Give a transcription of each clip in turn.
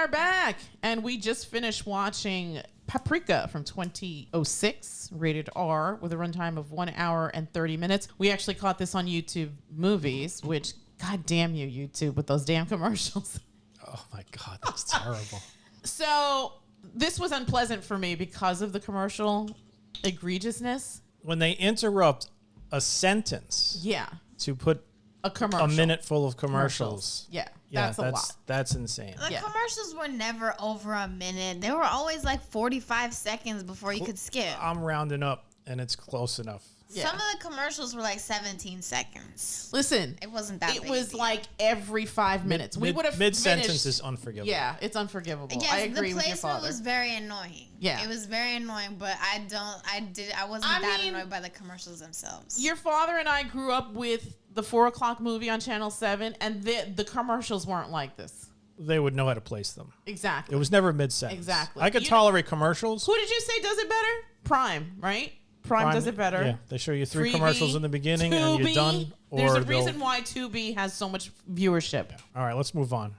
are back, and we just finished watching Paprika from 2006, rated R, with a runtime of 1 hour and 30 minutes. We actually caught this on YouTube Movies, which, god damn you, YouTube, with those damn commercials. Oh my God, that's terrible. So this was unpleasant for me because of the commercial egregiousness. When they interrupt a sentence to put a minute full of commercials. Yeah, that's a lot. That's insane. The commercials were never over a minute. They were always like 45 seconds before you could skip. I'm rounding up, and it's close enough. Yeah. Some of the commercials were like 17 seconds. Listen, it wasn't that. It was like every 5 minutes. We would have mid-sentence is unforgivable. Yeah, it's unforgivable. Yes, I agree with your The placement father. was very annoying. Yeah, it was very annoying. But I wasn't that annoyed by the commercials themselves. Your father and I grew up with the 4 o'clock movie on Channel 7, and the commercials weren't like this. They would know how to place them. Exactly. It was never mid-sentence. Exactly. I could tolerate commercials. Who did you say does it better? Prime, right? Prime does it better. Yeah, they show you 3 commercials in the beginning and you're done. There's a reason why Tubi has so much viewership. Yeah. All right, let's move on.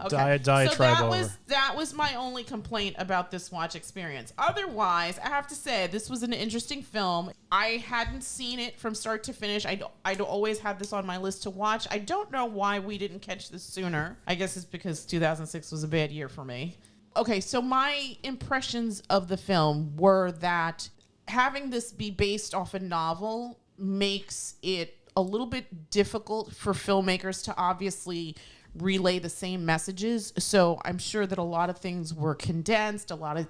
Okay. Diatribe over. That was my only complaint about this watch experience. Otherwise, I have to say, this was an interesting film. I hadn't seen it from start to finish. I'd always had this on my list to watch. I don't know why we didn't catch this sooner. I guess it's because 2006 was a bad year for me. Okay, so my impressions of the film were that having this be based off a novel makes it a little bit difficult for filmmakers to obviously relay the same messages. So I'm sure that a lot of things were condensed. A lot of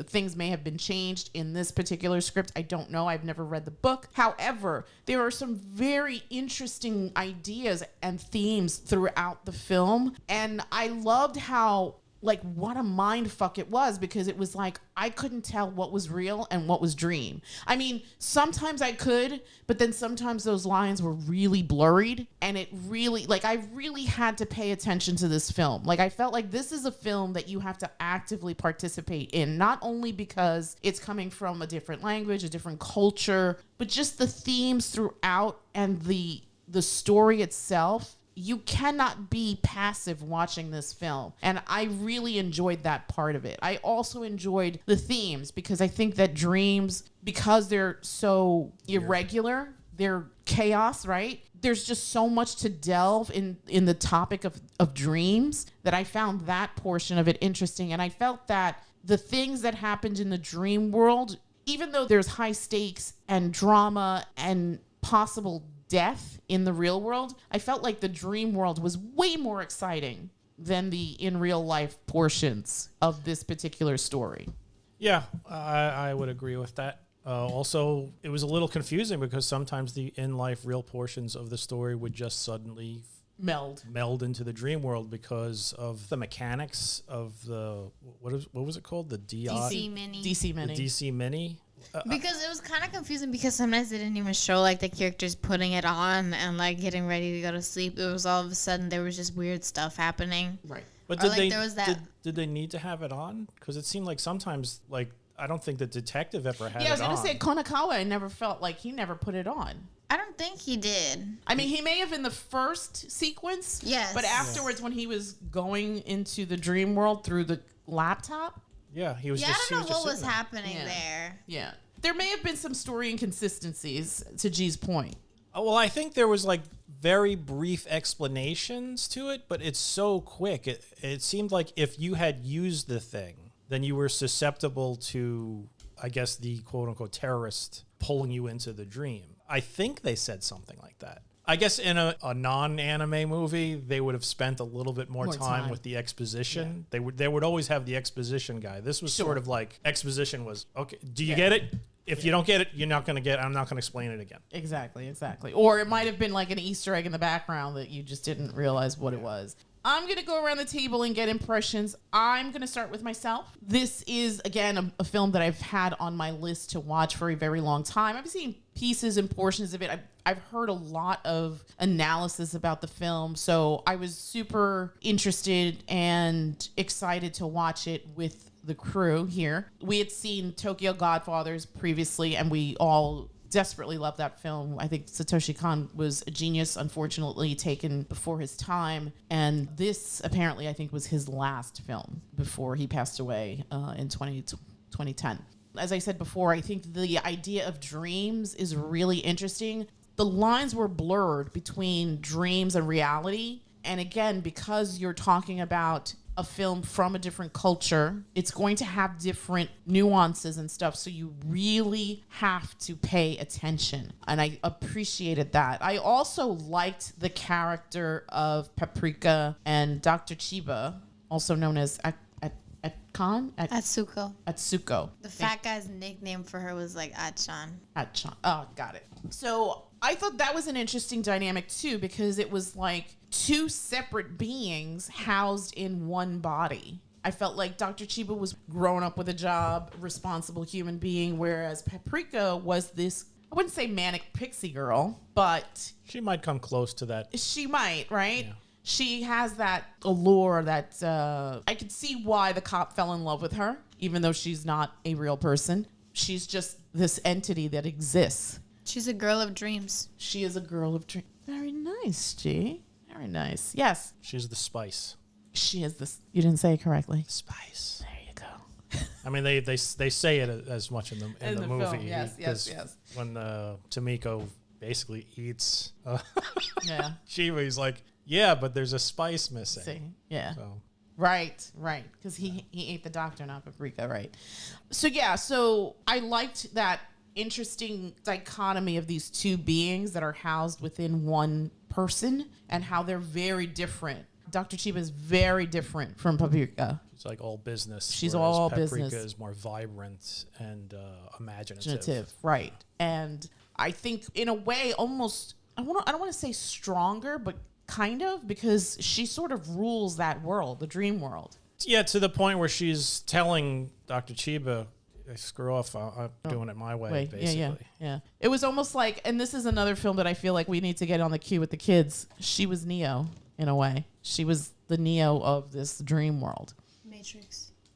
things may have been changed in this particular script. I don't know. I've never read the book. However, there are some very interesting ideas and themes throughout the film. And I loved how, like, what a mind fuck it was, because it was like I couldn't tell what was real and what was dream. I mean, sometimes I could, but then sometimes those lines were really blurred, and it really, like, I really had to pay attention to this film. Like, I felt like this is a film that you have to actively participate in, not only because it's coming from a different language, a different culture, but just the themes throughout and the story itself. You cannot be passive watching this film. And I really enjoyed that part of it. I also enjoyed the themes, because I think that dreams, because they're so irregular, they're chaos, right? There's just so much to delve in the topic of dreams, that I found that portion of it interesting. And I felt that the things that happened in the dream world, even though there's high stakes and drama and possible death in the real world, I felt like the dream world was way more exciting than the in real life portions of this particular story. Yeah, I would agree with that. Also, it was a little confusing because sometimes the in life real portions of the story would just suddenly meld into the dream world because of the mechanics of the what was it called, the DC Mini. The DC Mini. Because it was kind of confusing, because sometimes they didn't even show like the characters putting it on and like getting ready to go to sleep. It was all of a sudden there was just weird stuff happening. Right. But did they need to have it on? Because it seemed like sometimes, like, I don't think the detective ever had it on. Yeah, I was going to say Konakawa, I never felt like he never put it on. I don't think he did. I mean, he may have in the first sequence. Yes. But afterwards, when he was going into the dream world through the laptop. Yeah, he was I just... don't know what was happening there. Yeah. There may have been some story inconsistencies, to G's point. Well, I think there was, like, very brief explanations to it, but it's so quick. It seemed like if you had used the thing, then you were susceptible to, I guess, the quote-unquote terrorist pulling you into the dream. I think they said something like that. I guess in a non-anime movie, they would have spent a little bit more time with the exposition. Yeah. They would always have the exposition guy. This was sort of like exposition was, okay, do you get it? If you don't get it, you're not going to get it. I'm not going to explain it again. Exactly. Or it might have been like an Easter egg in the background that you just didn't realize what it was. I'm going to go around the table and get impressions. I'm going to start with myself. This is, again, a film that I've had on my list to watch for a very long time. I've seen pieces and portions of it. I've heard a lot of analysis about the film, so I was super interested and excited to watch it with the crew here. We had seen Tokyo Godfathers previously, and we all desperately love that film. I think Satoshi Kon was a genius, unfortunately taken before his time. And this apparently, I think, was his last film before he passed away in 2010. As I said before, I think the idea of dreams is really interesting. The lines were blurred between dreams and reality. And again, because you're talking about a film from a different culture, it's going to have different nuances and stuff. So you really have to pay attention. And I appreciated that. I also liked the character of Paprika and Dr. Chiba, also known as Atsuko. The fat guy's nickname for her was like Achan. Oh, got it. So I thought that was an interesting dynamic too, because it was like two separate beings housed in one body. I felt like Dr. Chiba was grown up with a job, responsible human being, whereas Paprika was this, I wouldn't say manic pixie girl, but She might come close to that. she might, right? Yeah. She has that allure that I could see why the cop fell in love with her, even though she's not a real person. She's just this entity that exists. She's a girl of dreams. She is a girl of dreams. Very nice, G. Very nice. Yes. She's the spice. She is this. You didn't say it correctly. Spice. There you go. I mean, they say it as much in the movie. Film. Yes. 'cause when Tomiko basically eats Yeah. Chiba, he's like, yeah, but there's a spice missing. See. Yeah. So Right. Because he ate the doctor, not Paprika, right? So I liked that interesting dichotomy of these two beings that are housed within one person and how they're very different. Dr. Chiba is very different from Paprika. it's like all business. She's whereas all Paprika business. is more vibrant and imaginative. Imaginative, right. And I think in a way almost, I don't want to say stronger, but kind of, because she sort of rules that world, the dream world. Yeah, to the point where she's telling Dr. Chiba, screw off, I'm doing it my way, basically. Yeah. It was almost like, and this is another film that I feel like we need to get on the queue with the kids. She was Neo, in a way. She was the Neo of this dream world.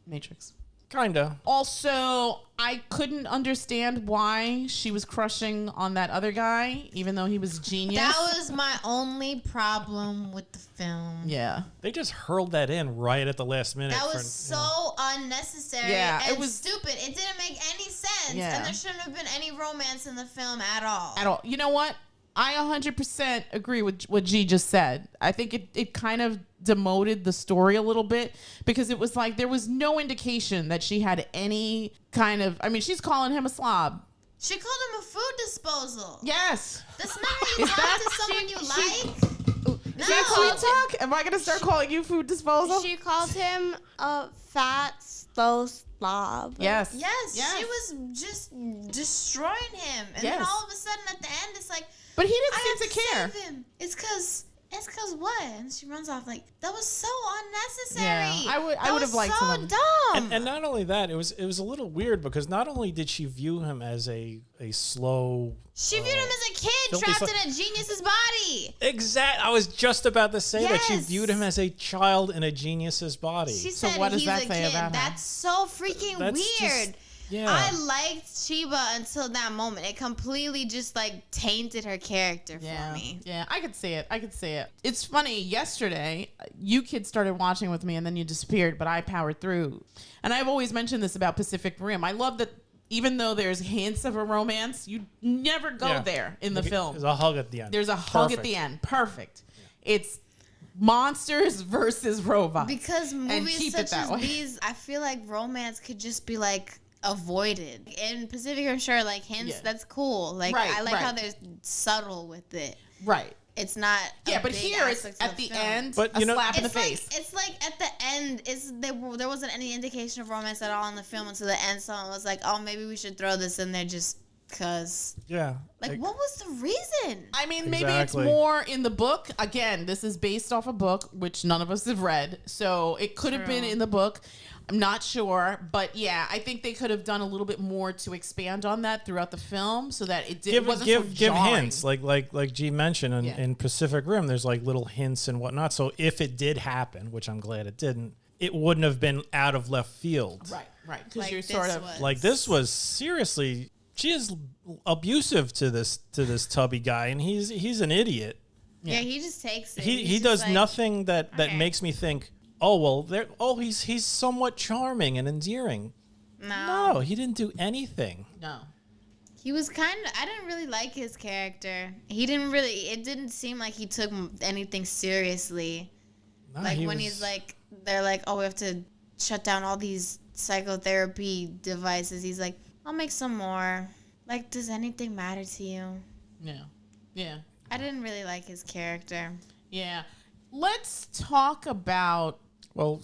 Matrix. Kinda. Also, I couldn't understand why she was crushing on that other guy, even though he was genius. That was my only problem with the film. Yeah. They just hurled that in right at the last minute. That was so unnecessary Yeah, and it was stupid. It didn't make any sense. Yeah. And there shouldn't have been any romance in the film at all. At all. You know what? I 100% agree with what G just said. I think it kind of demoted the story a little bit, because it was like there was no indication that she had any kind of, I mean, she's calling him a slob. She called him a food disposal. Yes. That's not how you Is talk that- to someone you like. Is that sweet talk? Am I going to start calling you food disposal? She called him a fat, slow slob. Yes. Yes, she was just destroying him. And then Yes. all of a sudden at the end, it's like, But he I didn't have seem to care. save him. It's cause what? And she runs off like, that was so unnecessary. Yeah, I would have liked so him. dumb. And not only that, it was a little weird, because not only did she view him as a slow. She viewed him as a kid filthy trapped slut. in a genius's body. I was just about to say that she Yes. viewed him as a child in a genius's body. She So said what does he's that a say kid. about her? That's so freaking That's weird. just- yeah. I liked Chiba until that moment. It completely just like tainted her character for me. Yeah, I could see it. It's funny, yesterday, you kids started watching with me and then you disappeared, but I powered through. And I've always mentioned this about Pacific Rim. I love that even though there's hints of a romance, you never go Yeah. there in the film. There's a hug at the end. There's a hug at the end. Perfect. It's monsters versus robots. Because movies keep it such that as way. these, I feel like romance could just be like avoided. In Pacific Rim, sure, like hints, Yeah. that's cool. Like Right, I like how right. they're subtle with it. Right. It's not. Yeah, a but big here it's aspect at of the film. end, But, a you know- slap in the It's like face. it's like at the end, there wasn't any indication of romance at all in the film until the end. Someone was like, "Oh, maybe we should throw this in there just cause." Yeah. Like, what was the reason? I mean, maybe Exactly. it's more in the book. Again, this is based off a book, which none of us have read. So it could have been True. in the book. I'm not sure. But yeah, I think they could have done a little bit more to expand on that throughout the film so that it didn't wasn't so give jarring. hints like G mentioned Yeah. in Pacific Rim. There's like little hints and whatnot. So if it did happen, which I'm glad it didn't, it wouldn't have been out of left field. Right. Because Like you're this sort of was. Like this was seriously she is abusive to this tubby guy, and he's an idiot. Yeah, he just takes it. He does nothing that makes me think, he's somewhat charming and endearing. No, he didn't do anything. No. He was I didn't really like his character. It didn't seem like he took anything seriously. No, He's like, they're like, oh, we have to shut down all these psychotherapy devices. He's like, I'll make some more. Like, does anything matter to you? Yeah. I didn't really like his character. Yeah. Let's talk about... Well,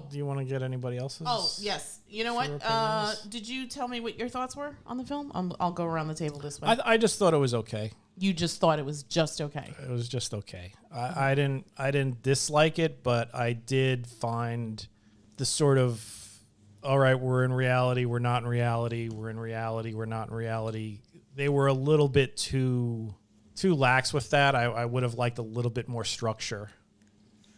do you want to get anybody else's? Oh, yes. You know what? Did you tell me what your thoughts were on the film? I'll go around the table this way. I just thought it was okay. You just thought it was just okay. It was just okay. I didn't dislike it, but I did find the sort of, all right, we're in reality, we're not in reality, we're in reality, we're not in reality. They were a little bit too lax with that. I would have liked a little bit more structure.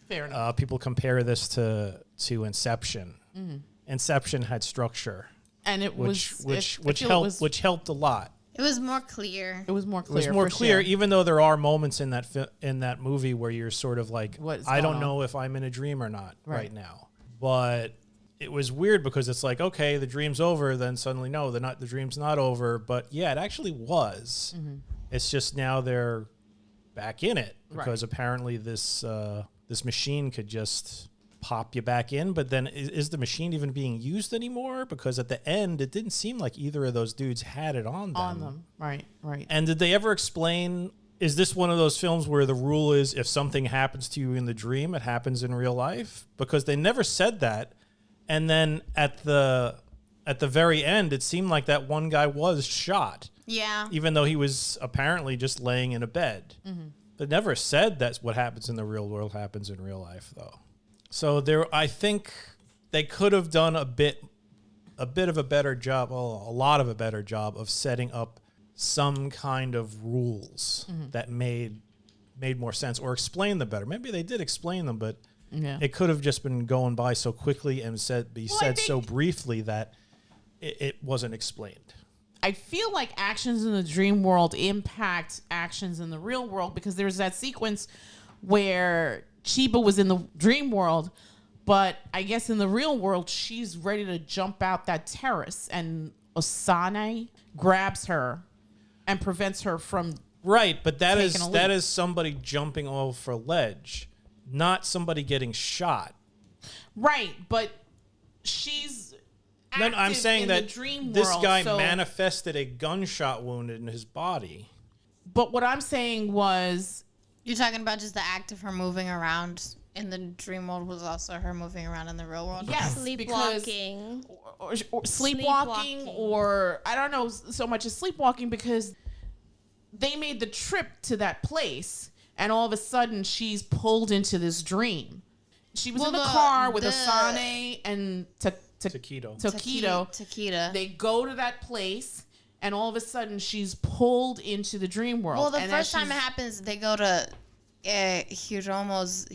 Fair enough. People compare this to Inception. Mm-hmm. Inception had structure, and which helped a lot. It was more clear. It was more clear. It was more clear, sure. even though there are moments in that movie where you're sort of like, I don't know if I'm in a dream or not right now. But it was weird because it's like, okay, the dream's over, then suddenly no, the dream's not over. But yeah, it actually was. Mm-hmm. It's just now they're back in it because apparently this machine could just pop you back in. But then is the machine even being used anymore? Because at the end, it didn't seem like either of those dudes had it on them. Right. And did they ever explain, is this one of those films where the rule is if something happens to you in the dream, it happens in real life? Because they never said that. And then at the very end, it seemed like that one guy was shot. Yeah. Even though he was apparently just laying in a bed. Mm-hmm. They never said that's what happens in the real world happens in real life, though. So I think they could have done a bit of a better job, a lot of a better job of setting up some kind of rules that made more sense or explain them better. Maybe they did explain them, but it could have just been going by so quickly and said so briefly that it wasn't explained. I feel like actions in the dream world impact actions in the real world because there's that sequence where Chiba was in the dream world, but I guess in the real world, she's ready to jump out that terrace and Osane grabs her and prevents her from Right, but that taking is somebody jumping off a ledge, not somebody getting shot. Right, but she's No, I'm saying that this world, guy manifested a gunshot wound in his body. But what I'm saying was... You're talking about just the act of her moving around in the dream world was also her moving around in the real world? Yes, Sleepwalking. Or sleepwalking, or I don't know so much as sleepwalking because they made the trip to that place and all of a sudden she's pulled into this dream. She was in the car with Asane and Takedo. They go to that place, and all of a sudden, she's pulled into the dream world. Well, the first time it happens, they go to Hiromu's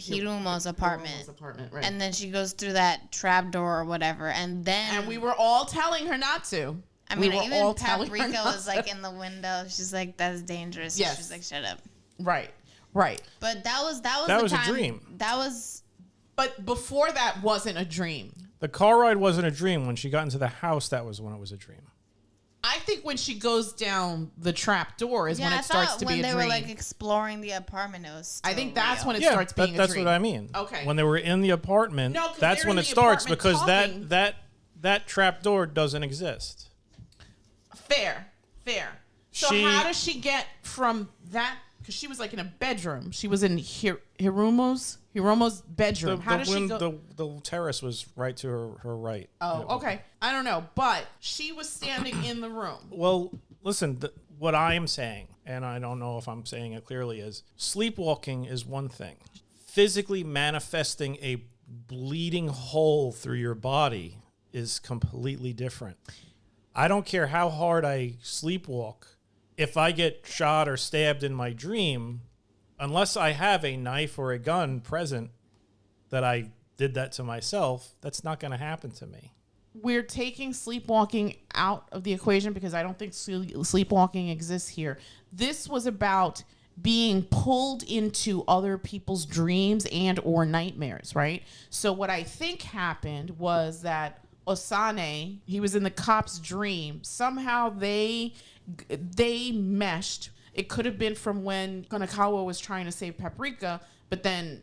apartment. Right. And then she goes through that trap door or whatever, and we were all telling her not to. I mean, even Paprika was like in the window. She's like, "That's dangerous." Yes. She's like, "Shut up." Right. But that was a dream. But before that wasn't a dream. The car ride wasn't a dream. When she got into the house, that was when it was a dream. I think when she goes down the trap door is when it starts to be a dream. When they were like exploring the apartment, it was I think that's real. when it starts being a dream. That's what I mean. Okay. When they were in the apartment, that's when it starts because that trap door doesn't exist. Fair. So how does she get from that? Because she was like in a bedroom. She was in Hiromu's bedroom. How does she go? The terrace was right to her right. Oh, okay. I don't know. But she was standing in the room. Well, listen, what I am saying, and I don't know if I'm saying it clearly, is sleepwalking is one thing. Physically manifesting a bleeding hole through your body is completely different. I don't care how hard I sleepwalk. If I get shot or stabbed in my dream, unless I have a knife or a gun present that I did that to myself, that's not going to happen to me. we're taking sleepwalking out of the equation because I don't think sleepwalking exists here. This was about being pulled into other people's dreams and or nightmares, right? So what I think happened was that Osane, he was in the cop's dream. Somehow they meshed. It could have been from when Konakawa was trying to save Paprika, but then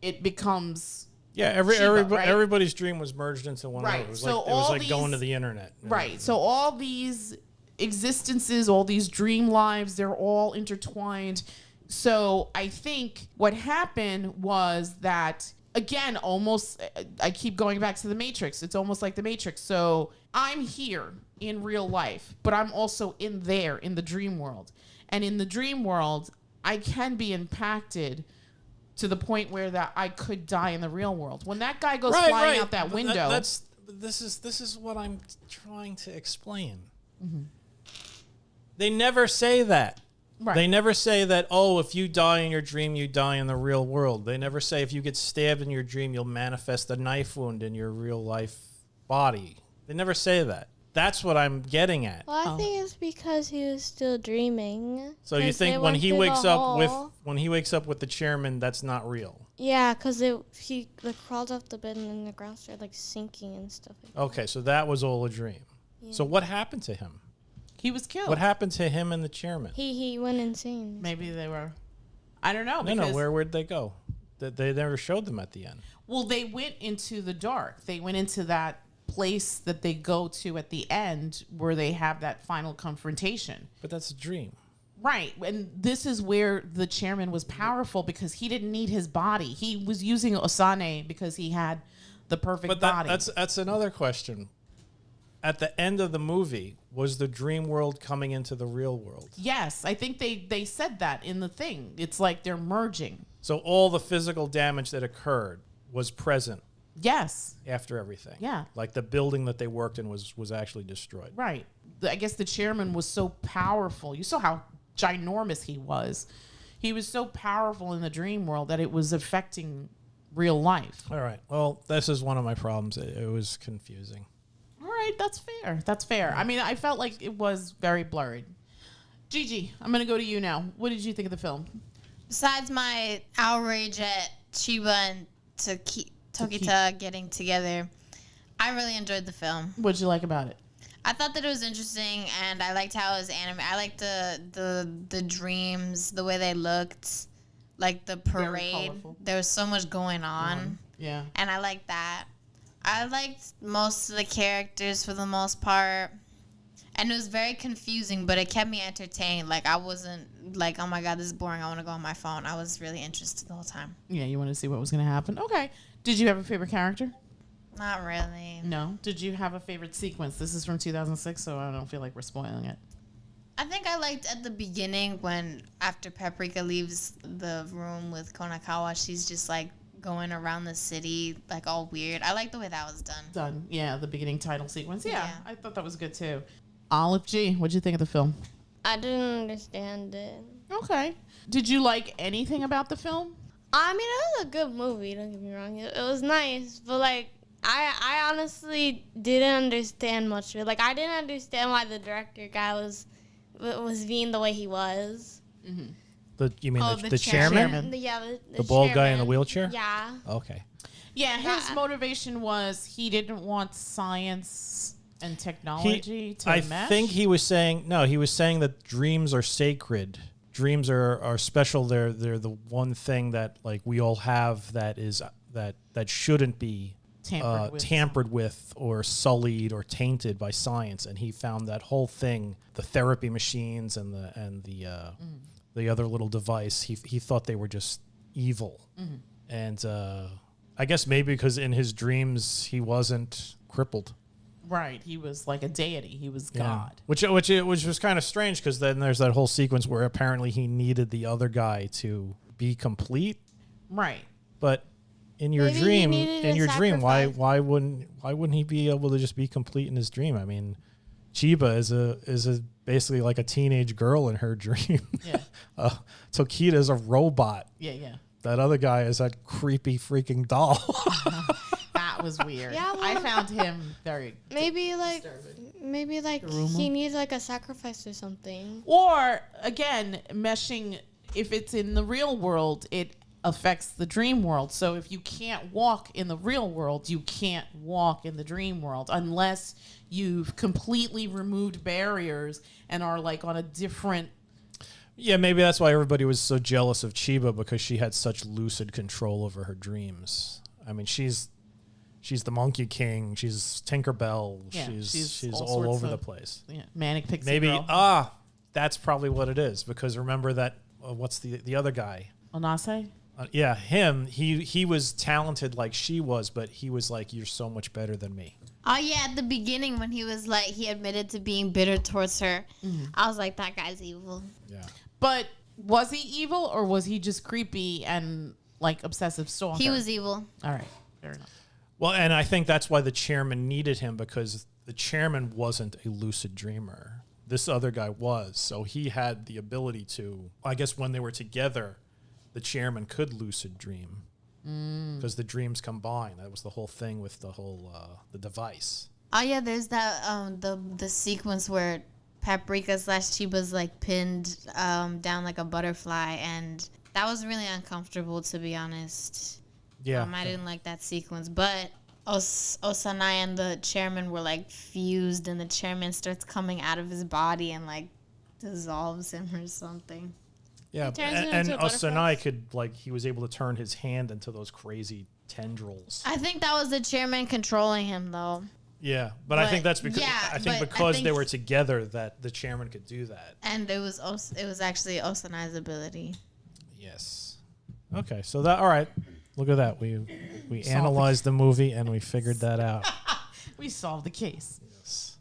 it becomes Chiba, right? Everybody's dream was merged into one. Right. It was So like going to the internet. Right. So all these existences, all these dream lives, they're all intertwined. So I think what happened was that, again, almost, I keep going back to the Matrix. It's almost like the Matrix. So I'm here in real life, but I'm also in the dream world. And in the dream world, I can be impacted to the point where that I could die in the real world. When that guy goes flying out that window. This is what I'm trying to explain. Mm-hmm. They never say that. Right. They never say that, oh, if you die in your dream, you die in the real world. They never say if you get stabbed in your dream, you'll manifest a knife wound in your real life body. They never say that. That's what I'm getting at. Well, I think it's because he was still dreaming. So you think when he wakes up with the chairman, that's not real? Yeah, because he crawled off the bed and then the ground started like sinking and stuff like that. Okay, so that was all a dream. Yeah. So what happened to him? He was killed. What happened to him and the chairman? He went insane. Maybe they were. I don't know. No. Where'd they go? They never showed them at the end. Well, they went into the dark. They went into that place that they go to at the end where they have that final confrontation. But that's a dream. Right. And this is where the chairman was powerful because he didn't need his body. He was using Osane because he had the perfect body. That's another question. At the end of the movie, was the dream world coming into the real world? Yes. I think they said that in the thing. It's like they're merging. So all the physical damage that occurred was present. Yes. After everything. Yeah. Like the building that they worked in was actually destroyed. Right. I guess the chairman was so powerful. You saw how ginormous he was. He was so powerful in the dream world that it was affecting real life. All right. Well, this is one of my problems. It was confusing. All right. That's fair. That's fair. I mean, I felt like it was very blurred. Gigi, I'm going to go to you now. What did you think of the film? Besides my outrage at Chiba and Tokita getting together, I really enjoyed the film. What did you like about it? I thought that it was interesting, and I liked how it was anime. I liked the dreams, the way they looked, like the parade. There was so much going on. Yeah. And I liked that. I liked most of the characters for the most part. And it was very confusing, but it kept me entertained. Like, I wasn't like, oh my God, this is boring. I want to go on my phone. I was really interested the whole time. Yeah, you wanted to see what was going to happen. Okay. Did you have a favorite character? Not really. No. Did you have a favorite sequence? This is from 2006, so I don't feel like we're spoiling it. I think I liked at the beginning when after Paprika leaves the room with Konakawa, she's just like going around the city like all weird. I like the way that was done. Yeah, the beginning title sequence. Yeah, I thought that was good too. Olive G, what'd you think of the film? I didn't understand it. Okay. Did you like anything about the film? I mean, it was a good movie, don't get me wrong. It was nice, but like, I honestly didn't understand much of it. Like, I didn't understand why the director guy was being the way he was. Mm-hmm. You mean the chairman? The bald guy in the wheelchair? Yeah. Okay. Yeah, his motivation was he didn't want science and technology to mesh. I think he was saying that dreams are sacred. Dreams are special. They're the one thing that like we all have that is that shouldn't be tampered with or sullied or tainted by science. And he found that whole thing, the therapy machines and the other little device, he thought they were just evil. Mm-hmm. And I guess maybe because in his dreams he wasn't crippled. Right, he was like a deity. He was God. Which was kind of strange because then there's that whole sequence where apparently he needed the other guy to be complete. Right. But in your dream, why wouldn't he be able to just be complete in his dream? I mean, Chiba is basically like a teenage girl in her dream. Yeah. Tokita is a robot. Yeah. That other guy is that creepy freaking doll. That was weird. Yeah, well- I found him very Maybe like Kuruma? he needs like a sacrifice or something. Or again, meshing. If it's in the real world, it affects the dream world. So if you can't walk in the real world, you can't walk in the dream world unless you've completely removed barriers and are like on a different. Yeah, maybe that's why everybody was so jealous of Chiba, because she had such lucid control over her dreams. I mean, she's the Monkey King. She's Tinkerbell. Yeah, she's all all sorts over of- the place. Yeah, manic pixie Maybe girl. that's probably what it is. Because remember that what's the other guy? Onase? Yeah, him. He was talented like she was, but he was like, "You're so much better than me." Oh yeah, at the beginning when he was like, he admitted to being bitter towards her. I was like, that guy's evil. Yeah. But was he evil or was he just creepy and like obsessive stalker? He was evil. All right, fair enough. Well, and I think that's why the chairman needed him, because the chairman wasn't a lucid dreamer. This other guy was. So he had the ability to, I guess when they were together, the chairman could lucid dream because the dreams combine. That was the whole thing with the whole, the device. Oh yeah, there's that the sequence where Paprika / Chiba's like pinned down like a butterfly, and that was really uncomfortable, to be honest. Yeah. I didn't like that sequence, but Osanai and the chairman were like fused, and the chairman starts coming out of his body and like dissolves him or something. Yeah. turns him And into a butterfly. Osanai could, like, he was able to turn his hand into those crazy tendrils. I think that was the chairman controlling him, though. Yeah. But I think But, that's because, yeah, I think but I because they think- were together that the chairman could do that. And it was actually Osanai's ability. Yes. Okay, so that, all right. Look at that. We Solved analyzed the movie and we figured that out. We solved the case. Yes.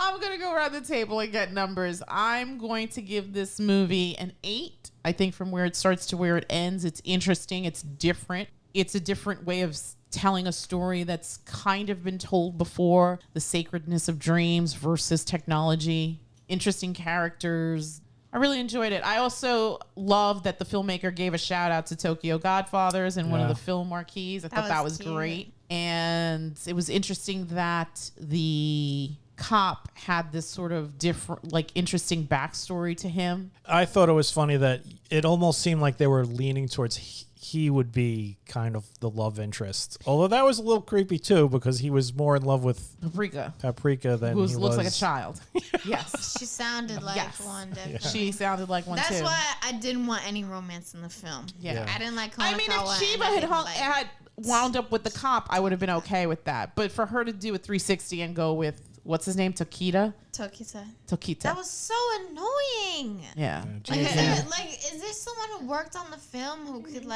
I'm going to go around the table and get numbers. I'm going to give this movie an 8. I think from where it starts to where it ends, it's interesting. It's different. It's a different way of telling a story that's kind of been told before. The sacredness of dreams versus technology. Interesting characters. I really enjoyed it. I also love that the filmmaker gave a shout out to Tokyo Godfathers and one of Yeah. the film marquees. I thought that was cute. great. And it was interesting that the cop had this sort of different, like, interesting backstory to him. I thought it was funny that it almost seemed like they were leaning towards he would be kind of the love interest. Although that was a little creepy too, because he was more in love with Paprika than who he looks was. like a child. Yes. She sounded like Yes. one, definitely. She sounded like one That's too. why I didn't want any romance in the film. Yeah. I didn't like I mean, if Konakawa, and Chiba I had, didn't like- had wound up with the cop, I would have been okay with that. But for her to do a 360 and go with, what's his name? Tokita? Tokita. That was so annoying. Yeah. Is there someone who worked on the film who could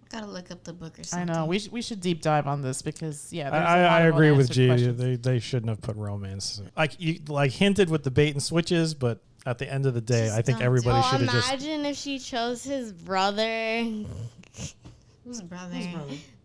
gotta look up the book or I something. know. We should deep dive on this because, yeah. there's a I lot of agree with unanswered G. questions. They shouldn't have put romance. Like you hinted with the bait and switches, but at the end of the day, Just I think don't everybody Oh, should have just. imagine if she chose his brother, Who's brother?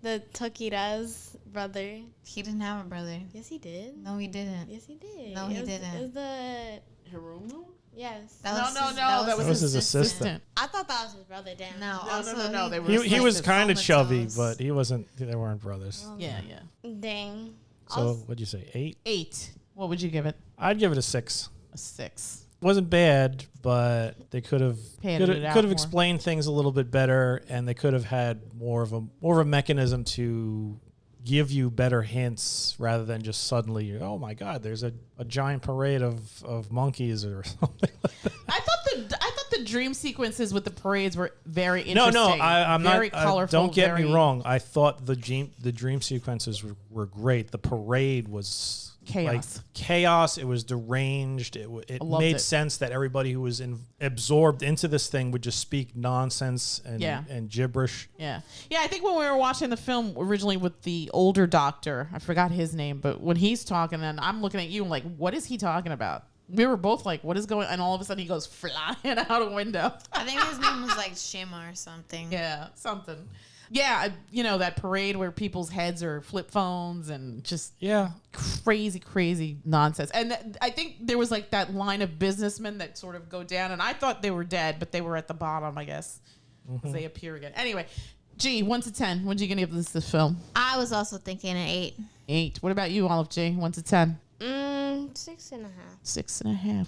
the Tokira's brother. He didn't have a brother. Yes, he did. No, he didn't. Yes, he did. No, he It was- didn't. It was the Hiromu? yes. That No, was no, his- no, that was That was his assistant. I thought that was his brother. Damn. No, No, also no, no, no, they were He like was this. kind of chubby, comatose. but he wasn't. They weren't brothers. Yeah, yeah. Dang. So what'd you say? 8? 8. What would you give it? I'd give it a 6. A 6. Wasn't bad, but they could have Padded it out could have more. explained things a little bit better, and they could have had more of a mechanism to give you better hints rather than just suddenly, oh my God, there's a giant parade of monkeys or something like that. I thought the dream sequences with the parades were very No, interesting. I'm very not. colorful. Don't get me very wrong. I thought the dream sequences were great. The parade was Chaos. like chaos. It was deranged. It loved made it. sense that everybody who was absorbed into this thing would just speak nonsense and Yeah. and gibberish. Yeah. Yeah, I think when we were watching the film originally with the older doctor, I forgot his name, but when he's talking, and I'm looking at you like, what is he talking about? We were both like, what is going on? And all of a sudden he goes flying out a window. I think his name was like Shima or something. Yeah, something. Yeah, that parade where people's heads are flip phones and just Yeah. crazy nonsense. And I think there was like that line of businessmen that sort of go down, and I thought they were dead, but they were at the bottom, I guess, because they appear again. Anyway, G, 1 to 10. What'd you gonna give this film? I was also thinking an 8. 8. What about you, Olive G? 1 to 10. 6.5. 6.5.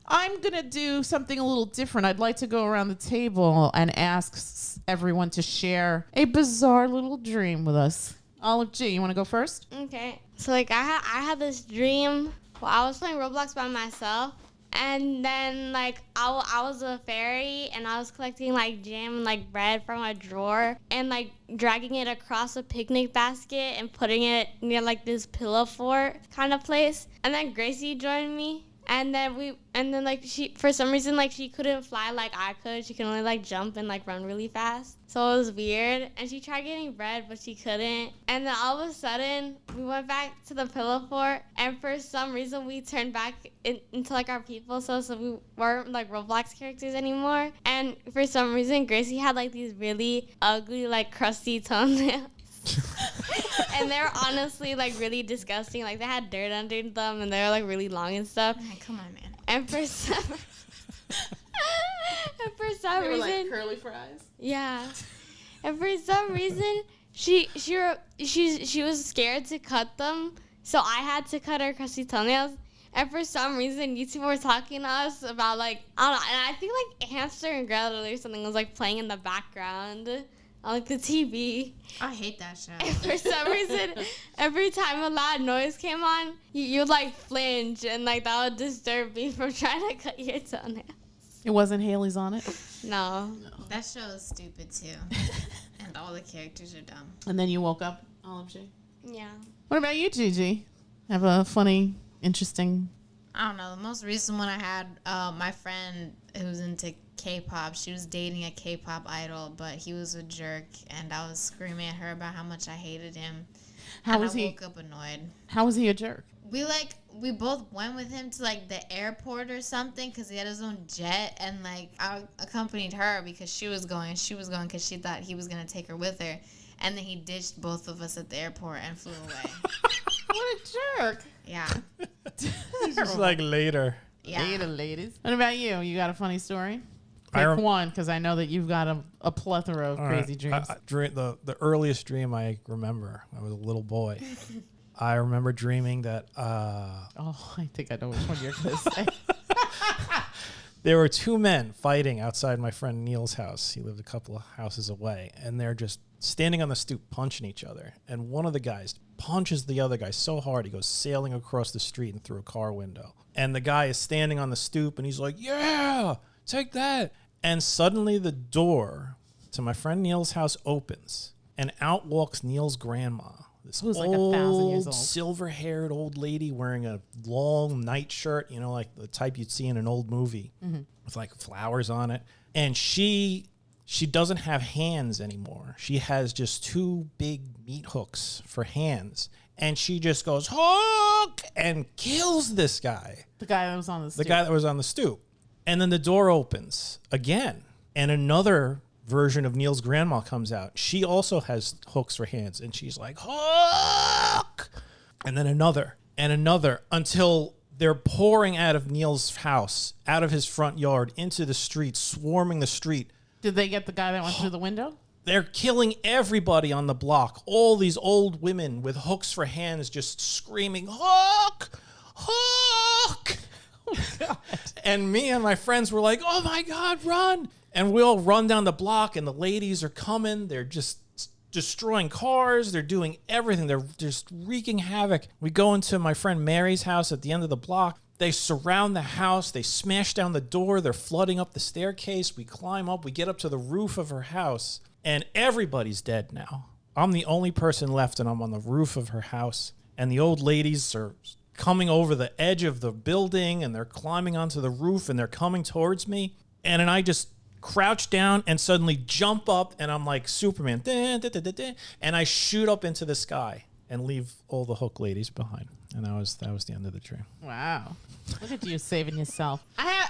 I'm gonna do something a little different. I'd like to go around the table and ask everyone to share a bizarre little dream with us. Olive G, you want to go first? Okay. So like I had this dream while I was playing Roblox by myself, and then like I was a fairy and I was collecting like jam and like bread from a drawer and like dragging it across a picnic basket and putting it near like this pillow fort kind of place. And then Gracie joined me. And then like she, for some reason, like she couldn't fly like I could. She could only like jump and like run really fast. So it was weird. And she tried getting bread, but she couldn't. And then all of a sudden, we went back to the pillow fort. And for some reason, we turned back into like our people. So we weren't like Roblox characters anymore. And for some reason, Gracie had like these really ugly, like crusty toenails. And they're honestly like really disgusting. Like they had dirt under them and they were like really long and stuff. Man, come on, man. And for some They were reason, like curly fries. yeah. And for some reason, she was scared to cut them, so I had to cut her crusty toenails. And for some reason, you two were talking to us about like I don't know, and I think like Hamster and Gretel or something was like playing in the background on like the TV. I hate that show. And for some reason, every time a loud noise came on, you'd like flinch, and like that would disturb me from trying to cut your toenail. It wasn't Haley's on it. No. That show is stupid too. And all the characters are dumb. And then you woke up, Olive G. Yeah. What about you, Gigi? Have a funny, interesting... I don't know. The most recent one I had, my friend who's into K-pop, she was dating a K-pop idol, but he was a jerk, and I was screaming at her about how much I hated him. How and was I he? woke up annoyed. How was he a jerk? We both went with him to like the airport or something because he had his own jet, and like I accompanied her because she was going because she thought he was gonna take her with her, and then he ditched both of us at the airport and flew away. What a jerk. Yeah. Just like later. Yeah. Later, ladies. What about you? You got a funny story? I Pick one, because I know that you've got a plethora of All crazy right. dreams. The earliest dream I remember, I was a little boy. I remember dreaming that Oh, I think I know which one you're going to say. there were two men fighting outside my friend Neil's house. He lived a couple of houses away, and they're just standing on the stoop punching each other. And one of the guys punches the other guy so hard he goes sailing across the street and through a car window. And the guy is standing on the stoop, and he's like, "Yeah, take that." And suddenly the door to my friend Neil's house opens, and out walks Neil's grandma. This Who's like old, 1,000 years old. silver-haired old lady wearing a long nightshirt, you know, like the type you'd see in an old movie with like flowers on it. And she doesn't have hands anymore. She has just two big meat hooks for hands. And she just goes, "Hook!" and kills this guy. The guy that was on the stoop. The guy that was on the stoop. And then the door opens again, and another version of Neil's grandma comes out. She also has hooks for hands, and she's like, "Hook!" And then another, and another, until they're pouring out of Neil's house, out of his front yard, into the street, swarming the street. Did they get the guy that went through the window? They're killing everybody on the block. All these old women with hooks for hands just screaming, "Hook! Hook!" And me and my friends were like, "Oh my God, run!" And we all run down the block, and the ladies are coming. They're just destroying cars. They're doing everything. They're just wreaking havoc. We go into my friend Mary's house at the end of the block. They surround the house. They smash down the door. They're flooding up the staircase. We climb up. We get up to the roof of her house, and everybody's dead now. I'm the only person left, and I'm on the roof of her house. And the old ladies are coming over the edge of the building, and they're climbing onto the roof, and they're coming towards me. And then I just crouch down and suddenly jump up, and I'm like Superman. And I shoot up into the sky and leave all the hook ladies behind. And that was the end of the dream. Wow. Look at you saving yourself. I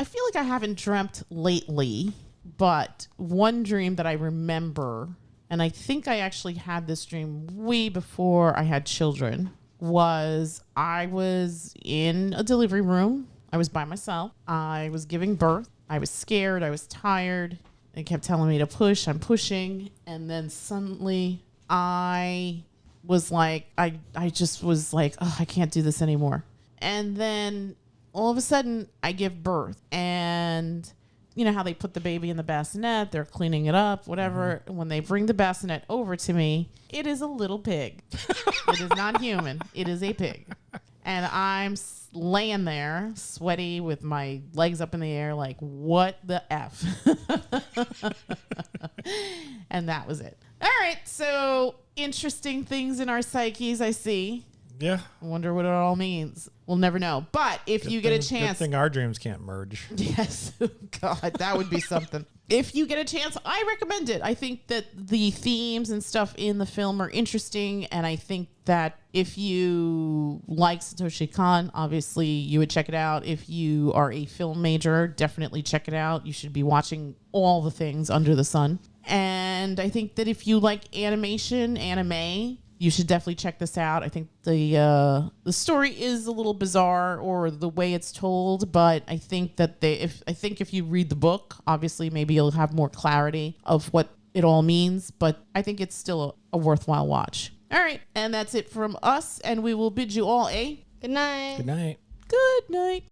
feel like I haven't dreamt lately, but one dream that I remember, and I think I actually had this dream way before I had children, was I was in a delivery room. I was by myself. I was giving birth. I was scared. I was tired. It kept telling me to push. I'm pushing. And then suddenly I was like, I just was like, oh, I can't do this anymore. And then all of a sudden I give birth. And you know how they put the baby in the bassinet, they're cleaning it up, whatever. When they bring the bassinet over to me, it is a little pig. It is not human. It is a pig. And I'm laying there, sweaty, with my legs up in the air, like, what the F? And that was it. All right, so interesting things in our psyches, I see. Yeah. I wonder what it all means. We'll never know. But if you get a chance... Good thing our dreams can't merge. Yes. God, that would be something. If you get a chance, I recommend it. I think that the themes and stuff in the film are interesting. And I think that if you like Satoshi Kon, obviously you would check it out. If you are a film major, definitely check it out. You should be watching all the things under the sun. And I think that if you like anime, you should definitely check this out. I think the story is a little bizarre, or the way it's told, but I think that if you read the book, obviously maybe you'll have more clarity of what it all means. But I think it's still a worthwhile watch. All right, and that's it from us, and we will bid you all a Good night. Good night. good night.